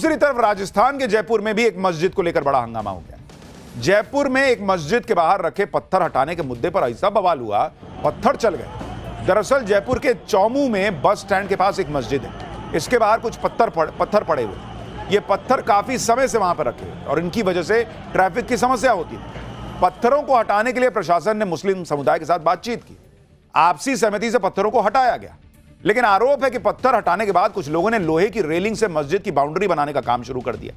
दूसरी तरफ राजस्थान के जयपुर में भी एक मस्जिद को लेकर बड़ा हंगामा हो गया। जयपुर में एक मस्जिद के बाहर रखे पत्थर हटाने के मुद्दे पर ऐसा बवाल हुआ, पत्थर चल गए। दरअसल जयपुर के चौमू में बस स्टैंड के पास एक मस्जिद है, इसके बाहर कुछ पत्थर पड़े हुए। ये पत्थर काफी समय से वहां पर रखे हुए और इनकी वजह से ट्रैफिक की समस्या होती है। पत्थरों को हटाने के लिए प्रशासन ने मुस्लिम समुदाय के साथ बातचीत की, आपसी सहमति से पत्थरों को हटाया गया। लेकिन आरोप है कि पत्थर हटाने के बाद कुछ लोगों ने लोहे की रेलिंग से मस्जिद की बाउंड्री बनाने का काम शुरू कर दिया।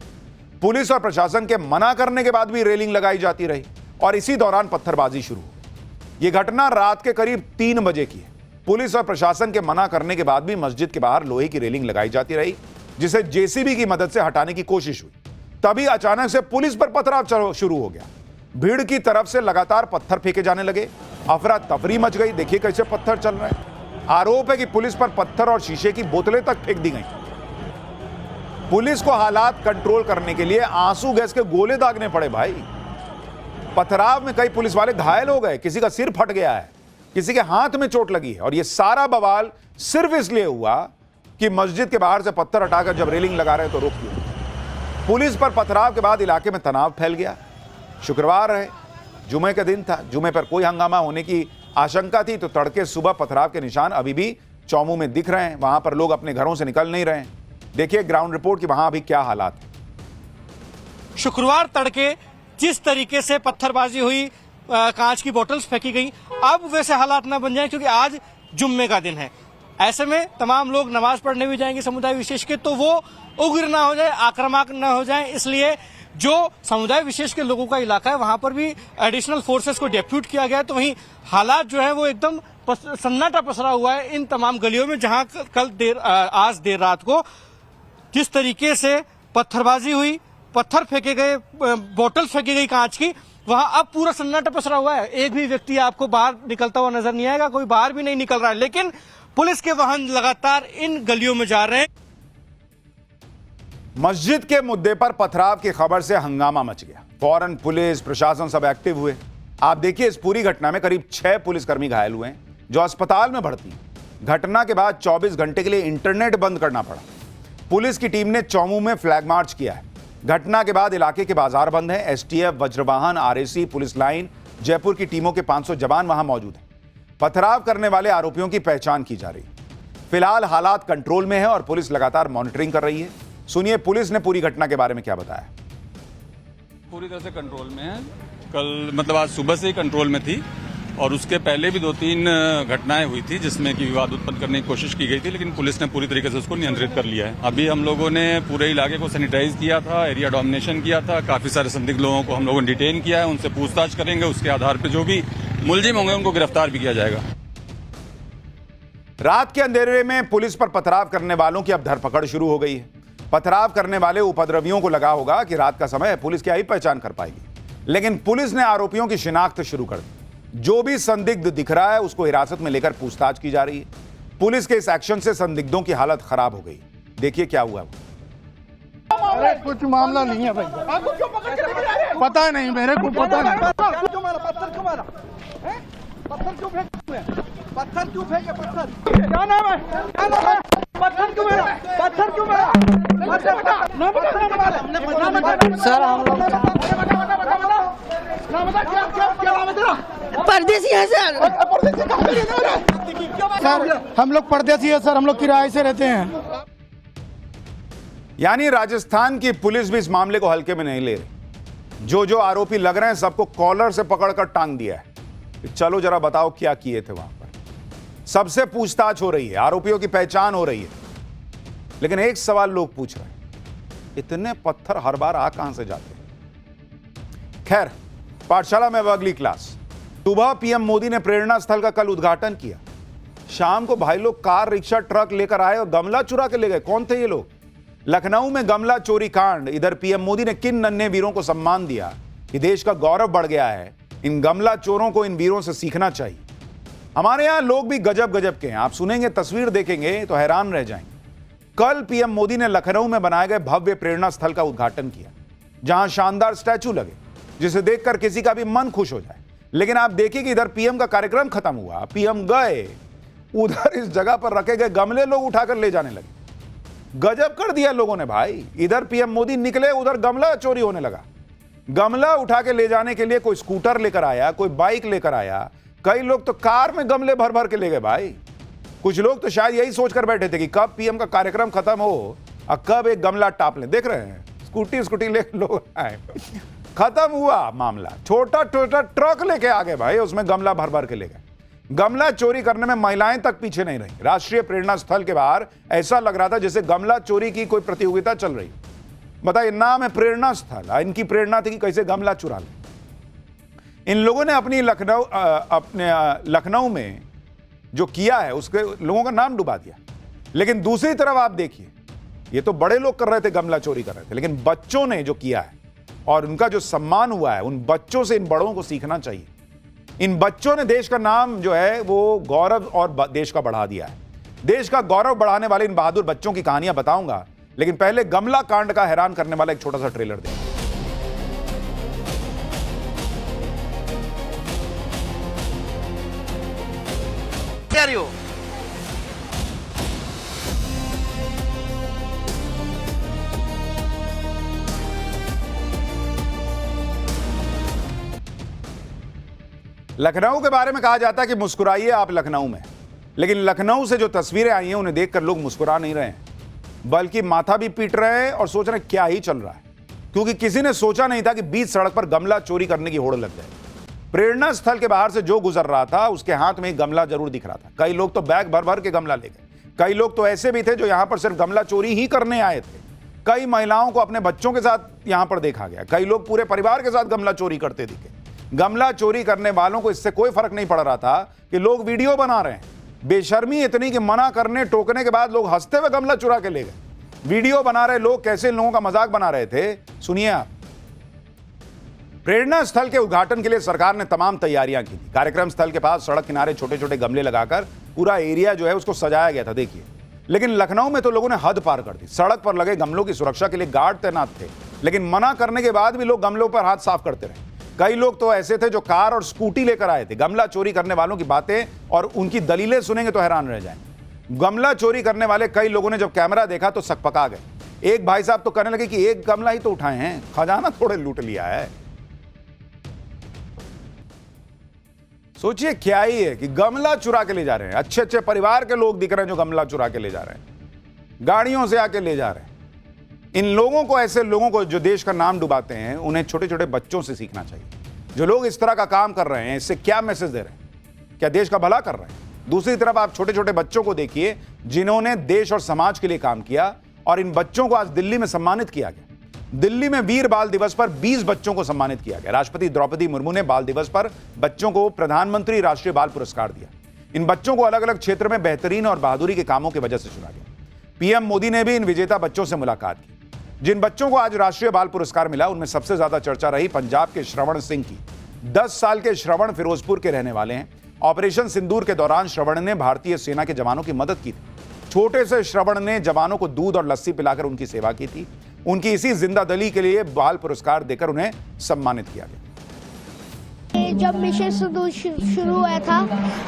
पुलिस और प्रशासन के मना करने के बाद भी रेलिंग लगाई जाती रही और इसी दौरान पत्थरबाजी शुरू हो गई। यह घटना रात के करीब 3 बजे की है। पुलिस और प्रशासन के मना करने के बाद भी मस्जिद के बाहर लोहे की रेलिंग लगाई जाती रही, जिसे जेसीबी की मदद से हटाने की कोशिश हुई। तभी अचानक से पुलिस पर पथराव शुरू हो गया। भीड़ की तरफ से लगातार पत्थर फेंके जाने लगे, अफरा तफरी मच गई। देखिए कैसे पत्थर चल रहे हैं। आरोप है कि पुलिस पर पत्थर और शीशे की बोतलें तक फेंक दी गई। पुलिस को हालात कंट्रोल करने के लिए आंसू गैस के गोले दागने पड़े भाई। पथराव में कई पुलिस वाले घायल हो गए, किसी का सिर फट गया है, किसी के हाथ में चोट लगी है। और यह सारा बवाल सिर्फ इसलिए हुआ कि मस्जिद के बाहर से पत्थर हटाकर जब रेलिंग लगा रहे तो रोक दिया। पुलिस पर पथराव के बाद इलाके में तनाव फैल गया। शुक्रवार है, जुमे का दिन था, जुमे पर कोई हंगामा होने की आशंका थी, तो तड़के सुबह पथराव के निशान अभी भी चौमू में दिख रहे हैं। वहां पर लोग अपने घरों से निकल नहीं रहे हैं। देखिए ग्राउंड रिपोर्ट कि वहां अभी क्या हालात है। शुक्रवार तड़के जिस तरीके से पत्थरबाजी हुई, कांच की बोतल्स फेंकी गई, अब वैसे हालात ना बन जाए, क्योंकि आज जुम्मे का दिन है। ऐसे में तमाम लोग नमाज पढ़ने भी जाएंगे समुदाय विशेष के, तो वो उग्र ना हो जाए, आक्रामक ना हो जाए, इसलिए जो समुदाय विशेष के लोगों का इलाका है वहां पर भी एडिशनल फोर्सेस को डेप्यूट किया गया है। तो वहीं हालात जो है वो एकदम सन्नाटा पसरा हुआ है इन तमाम गलियों में, जहां आज देर रात को जिस तरीके से पत्थरबाजी हुई, पत्थर फेंके गए, बोतल फेंकी गई कांच की, वहां अब पूरा सन्नाटा पसरा हुआ है। एक भी व्यक्ति आपको बाहर निकलता हुआ नजर नहीं आएगा, कोई बाहर भी नहीं निकल रहा है। लेकिन पुलिस के वाहन लगातार इन गलियों में जा रहे हैं। मस्जिद के मुद्दे पर पथराव की खबर से हंगामा मच गया। फौरन पुलिस प्रशासन सब एक्टिव हुए। आप देखिए इस पूरी घटना में करीब 6 पुलिसकर्मी घायल हुए हैं, जो अस्पताल में भर्ती हैं। घटना के बाद 24 घंटे के लिए इंटरनेट बंद करना पड़ा। पुलिस की टीम ने चौमू में फ्लैग मार्च किया है। घटना के बाद इलाके के बाजार बंद हैं। STF, Vajravahan, RAC, police line, Jaipur की टीमों के 500 जवान वहां मौजूद हैं। पथराव करने वाले आरोपियों की पहचान की जा रही है। फिलहाल हालात कंट्रोल में है और पुलिस लगातार मॉनिटरिंग कर रही है। सुनिए पुलिस ने पूरी घटना के बारे में क्या बताया। पूरी तरह से कंट्रोल में है। कल मतलब आज सुबह से ही कंट्रोल में थी और उसके पहले भी 2-3 घटनाएं हुई थी जिसमें कि विवाद उत्पन्न करने की कोशिश की गई थी, लेकिन पुलिस ने पूरी तरीके से उसको नियंत्रित कर लिया है। अभी हम लोगों ने पूरे इलाके को सैनिटाइज किया था, एरिया डोमिनेशन किया था, काफी सारे संदिग्ध लोगों को हम लोगों ने डिटेन किया है, उनसे पूछताछ करेंगे, उसके आधार पर जो भी मुलजिम होंगे उनको गिरफ्तार भी किया जाएगा। रात के अंधेरे में पुलिस पर पथराव करने वालों की अब धरपकड़ शुरू हो गई है। पथराव करने वाले उपद्रवियों को लगा होगा कि रात का समय है, पुलिस क्या ही पहचान कर पाएगी। लेकिन पुलिस ने आरोपियों की शिनाख्त शुरू कर दी। जो भी संदिग्ध दिख रहा है उसको हिरासत में लेकर पूछताछ की जा रही है। पुलिस के इस एक्शन से संदिग्धों की हालत खराब हो गई। देखिए क्या हुआ। अरे कुछ मामला नहीं है भाई, पता नहीं, मेरे को पता नहीं। पत्थर क्यों मारा? पत्थर क्यों फेंके? पत्थर क्यों फेंके? पत्थर क्या नाम है? पत्थर क्यों मारा? पत्थर क्यों मारा? सर हम लोग परदेसी है सर। सर हम लोग परदेसी है सर, हम लोग किराए से रहते हैं। यानी राजस्थान की पुलिस भी इस मामले को हल्के में नहीं ले रही। जो आरोपी लग रहे हैं सबको कॉलर से पकड़कर टांग दिया है। चलो जरा बताओ क्या किए थे वहां पर। सबसे पूछताछ हो रही है, आरोपियों की पहचान हो रही है। लेकिन एक सवाल लोग पूछ रहे हैं, इतने पत्थर हर बार आ कहां से जाते हैं? खैर, पाठशाला में अब अगली क्लास। सुबह पीएम मोदी ने प्रेरणा स्थल का कल उद्घाटन किया। शाम को भाई लोग कार, रिक्शा, ट्रक लेकर आए और गमला चुरा के ले गए। कौन थे ये लोग? लखनऊ में गमला चोरी कांड। इधर पीएम मोदी ने किन नन्हे वीरों को सम्मान दिया कि देश का गौरव बढ़ गया है। इन गमला चोरों को इन वीरों से सीखना चाहिए। हमारे यहां लोग भी गजब गजब के हैं। आप सुनेंगे, तस्वीर देखेंगे तो हैरान रह जाएंगे। कल पीएम मोदी ने लखनऊ में बनाए गए भव्य प्रेरणा स्थल का उद्घाटन किया, जहां शानदार स्टैचू लगे जिसे देखकर किसी का भी मन खुश हो जाए। लेकिन आप देखिए कि इधर पीएम का कार्यक्रम खत्म हुआ, पीएम गए, उधर इस जगह पर रखे गए गमले लोग उठाकर ले जाने लगे। गजब कर दिया लोगों ने भाई। इधर पीएम मोदी निकले, उधर गमला चोरी होने लगा। गमला उठा के ले जाने के लिए कोई स्कूटर लेकर आया, कोई बाइक लेकर आया, कई लोग तो कार में गमले भर भर के ले गए भाई। कुछ लोग तो शायद यही सोचकर बैठे थे कि कब पीएम का कार्यक्रम खत्म हो और कब एक गमला टाप लें। देख रहे हैं स्कूटी ले लोग आए, खत्म हुआ मामला। छोटा छोटा ट्रक लेके आ गए भाई, उसमें गमला भर भर के ले गए। गमला चोरी करने में महिलाएं तक पीछे नहीं रही। राष्ट्रीय प्रेरणा स्थल के बाहर ऐसा लग रहा था जैसे गमला चोरी की कोई प्रतियोगिता चल रही। बताइए, नाम है प्रेरणा स्थल, इनकी प्रेरणा थी कि कैसे गमला चुरा ले। इन लोगों ने अपने लखनऊ में जो किया है उसके लोगों का नाम डुबा दिया। लेकिन दूसरी तरफ आप देखिए, ये तो बड़े लोग कर रहे थे, गमला चोरी कर रहे थे, लेकिन बच्चों ने जो किया है और उनका जो सम्मान हुआ है, उन बच्चों से इन बड़ों को सीखना चाहिए। इन बच्चों ने देश का नाम जो है वो गौरव और देश का बढ़ा दिया है। देश का गौरव बढ़ाने वाले इन बहादुर बच्चों की कहानियां बताऊंगा, लेकिन पहले गमला कांड का हैरान करने वाला एक छोटा सा ट्रेलर दें। क्या रही हो? लखनऊ के बारे में कहा जाता है कि मुस्कुराइए आप लखनऊ में, लेकिन लखनऊ से जो तस्वीरें आई हैं उन्हें देखकर लोग मुस्कुरा नहीं रहे हैं, बल्कि माथा भी पीट रहे हैं और सोच रहे हैं क्या ही चल रहा है। क्योंकि किसी ने सोचा नहीं था कि बीच सड़क पर गमला चोरी करने की होड़ लग जाए। प्रेरणा स्थल के बाहर से जो गुजर रहा था उसके हाथ में एक गमला जरूर दिख रहा था। कई लोग तो बैग भर भर के गमला ले गए। कई लोग तो ऐसे भी थे जो यहां पर सिर्फ गमला चोरी ही करने आए थे। कई महिलाओं को अपने बच्चों के साथ यहां पर देखा गया। कई लोग पूरे परिवार के साथ गमला चोरी करते दिखे। गमला चोरी करने वालों को इससे कोई फर्क नहीं पड़ रहा था कि लोग वीडियो बना रहे हैं। बेशर्मी इतनी कि मना करने टोकने के बाद लोग हंसते हुए गमला चुरा के ले गए। वीडियो बना रहे लोग कैसे इन लोगों का मजाक बना रहे थे, सुनिए आप। प्रेरणा स्थल के उद्घाटन के लिए सरकार ने तमाम तैयारियां की थी। कार्यक्रम स्थल के पास सड़क किनारे छोटे छोटे गमले लगाकर पूरा एरिया जो है उसको सजाया गया था, देखिए। लेकिन लखनऊ में तो लोगों ने हद पार कर दी। सड़क पर लगे गमलों की सुरक्षा के लिए गार्ड तैनात थे, लेकिन मना करने के बाद भी लोग गमलों पर हाथ साफ करते रहे। कई लोग तो ऐसे थे जो कार और स्कूटी लेकर आए थे। गमला चोरी करने वालों की बातें और उनकी दलीलें सुनेंगे तो हैरान रह जाएंगे। गमला चोरी करने वाले कई लोगों ने जब कैमरा देखा तो सकपका गए। एक भाई साहब तो कहने लगे कि एक गमला ही तो उठाए हैं, खजाना थोड़े लूट लिया है। सोचिए क्या ही है कि गमला चुरा के ले जा रहे हैं। अच्छे अच्छे परिवार के लोग दिख रहे हैं जो गमला चुरा के ले जा रहे हैं, गाड़ियों से आके ले जा रहे हैं। इन लोगों को, ऐसे लोगों को जो देश का नाम डुबाते हैं, उन्हें छोटे छोटे बच्चों से सीखना चाहिए। जो लोग इस तरह का काम कर रहे हैं, इससे क्या मैसेज दे रहे हैं? क्या देश का भला कर रहे हैं? दूसरी तरफ आप छोटे छोटे बच्चों को देखिए जिन्होंने देश और समाज के लिए काम किया, और इन बच्चों को आज दिल्ली में सम्मानित किया गया। दिल्ली में वीर बाल दिवस पर 20 बच्चों को सम्मानित किया गया। राष्ट्रपति द्रौपदी मुर्मू ने बाल दिवस पर बच्चों को प्रधानमंत्री राष्ट्रीय बाल पुरस्कार दिया। इन बच्चों को अलग अलग क्षेत्र में बेहतरीन और बहादुरी के कामों की वजह से चुना गया। पीएम मोदी ने भी इन विजेता बच्चों से मुलाकात की। जिन बच्चों को आज राष्ट्रीय बाल पुरस्कार मिला उनमें सबसे ज्यादा चर्चा रही पंजाब के श्रवण सिंह की। 10 साल के श्रवण फिरोजपुर के रहने वाले हैं। ऑपरेशन सिंदूर के दौरान श्रवण ने भारतीय सेना के जवानों की मदद की थी। छोटे से श्रवण ने जवानों को दूध और लस्सी पिलाकर उनकी सेवा की थी। उनकी इसी जिंदादिली के लिए बाल पुरस्कार देकर उन्हें सम्मानित किया गया। जब मिशन सिंदूर शुरू हुआ था,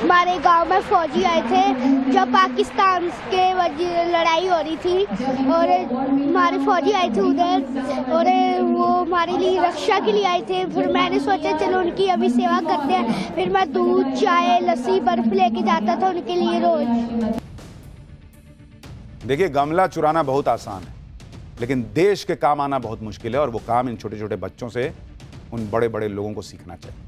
हमारे गांव में फौजी आए थे। जब पाकिस्तान के लड़ाई हो रही थी और हमारे फौजी आए थे उधर, और वो हमारे लिए रक्षा के लिए आए थे। फिर मैंने सोचा चलो उनकी अभी सेवा करते हैं। फिर मैं दूध, चाय, लस्सी, बर्फ लेके जाता था उनके लिए रोज। देखिए, गमला चुराना बहुत आसान है, लेकिन देश के काम आना बहुत मुश्किल है, और वो काम इन छोटे छोटे बच्चों से, उन बड़े बड़े लोगों को सीखना चाहिए।